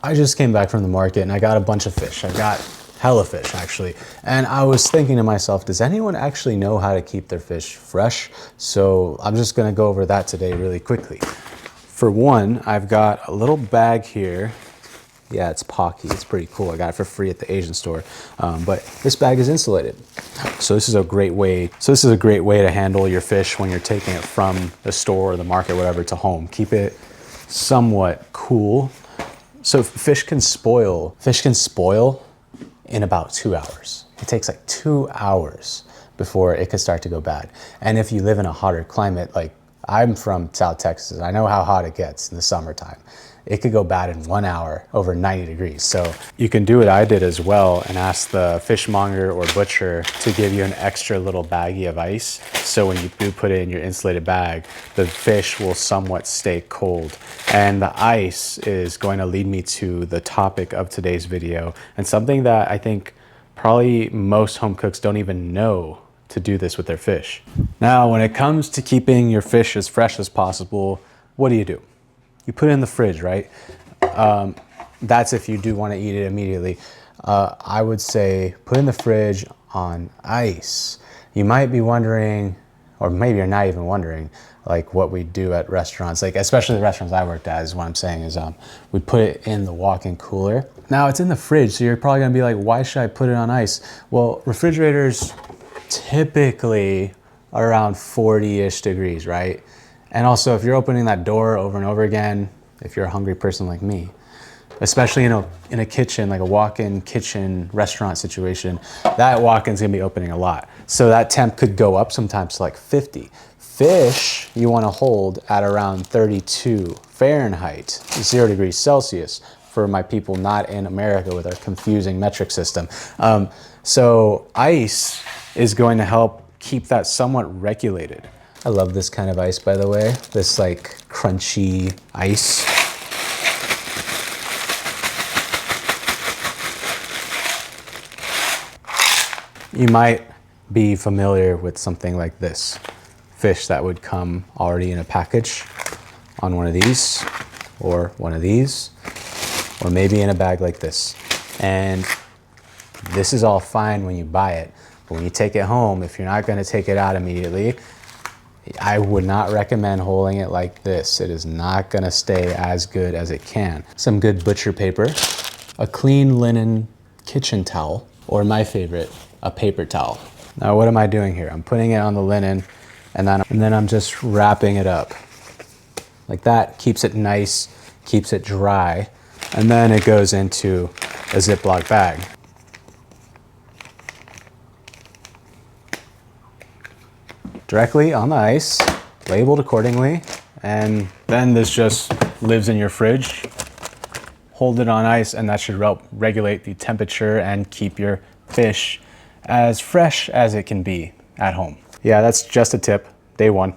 I just came back from the market and I got a bunch of fish. I got hella fish actually. And I was thinking to myself, does anyone actually know how to keep their fish fresh? So I'm just gonna go over that today really quickly. For one, I've got a little bag here. Yeah, it's Pocky. It's pretty cool. I got it for free at the Asian store. But this bag is insulated. So this is a great way. To handle your fish when you're taking it from the store or the market, whatever, to home. Keep it somewhat cool. So fish can spoil in about 2 hours. It takes like 2 hours before it could start to go bad. And if you live in a hotter climate, like I'm from South Texas, I know how hot it gets in the summertime. It could go bad in 1 hour over 90 degrees. So you can do what I did as well and ask the fishmonger or butcher to give you an extra little baggie of ice. So when you do put it in your insulated bag, the fish will somewhat stay cold. And the ice is going to lead me to the topic of today's video, and something that I think probably most home cooks don't even know to do this with their fish. Now, when it comes to keeping your fish as fresh as possible, what do? You put it in the fridge, right? That's if you do want to eat it immediately. I would say put in the fridge on ice. You might be wondering, or maybe you're not even wondering, like what we do at restaurants, like especially the restaurants I worked at, is what I'm saying is we put it in the walk-in cooler. Now it's in the fridge, so you're probably gonna be like, why should I put it on ice? Well, refrigerators typically are around 40-ish degrees, right? And also, if you're opening that door over and over again, if you're a hungry person like me, especially in a kitchen, like a walk-in kitchen restaurant situation, that walk-in's gonna be opening a lot. So that temp could go up sometimes to like 50. Fish, you wanna hold at around 32 Fahrenheit, 0 degrees Celsius, for my people not in America with our confusing metric system. So ice is going to help keep that somewhat regulated. I love this kind of ice, by the way. This like crunchy ice. You might be familiar with something like this. Fish that would come already in a package on one of these, or one of these, or maybe in a bag like this. And this is all fine when you buy it, but when you take it home, if you're not gonna take it out immediately, I would not recommend holding it like this. It is not gonna stay as good as it can. Some good butcher paper, a clean linen kitchen towel, or my favorite, a paper towel. Now what am I doing here? I'm putting it on the linen and then I'm just wrapping it up. Like that, keeps it nice, keeps it dry, and then it goes into a Ziploc bag. Directly on the ice, labeled accordingly, and then this just lives in your fridge. Hold it on ice, and that should help regulate the temperature and keep your fish as fresh as it can be at home. Yeah, that's just a tip, day one.